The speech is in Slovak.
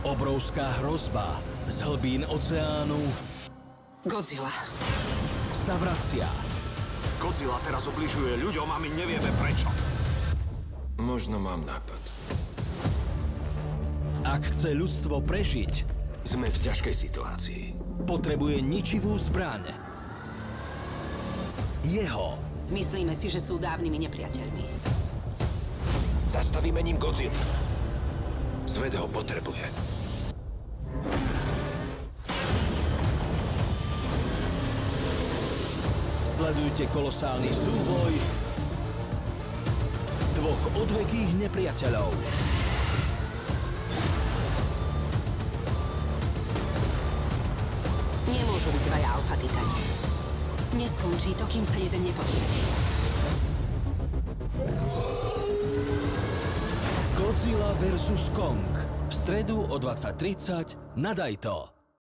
Obrovská hrozba z hlbín oceánu Godzilla sa vracia. Godzilla teraz ubližuje ľuďom a my nevieme prečo. Možno mám nápad. Ak chce ľudstvo prežiť, Sme v ťažkej situácii. potrebuje ničivú zbraň. Jeho Myslíme si, že sú dávnymi nepriateľmi. Zastavíme ním Godzilla. Svet ho potrebuje. sledujte kolosálny súboj dvoch odvekých nepriateľov. Nemôžu byť dvaja alfa titani. Neskončí to, kým sa jeden nepotriedí. Godzilla vs. Kong. V stredu o 20:30 na Dajto.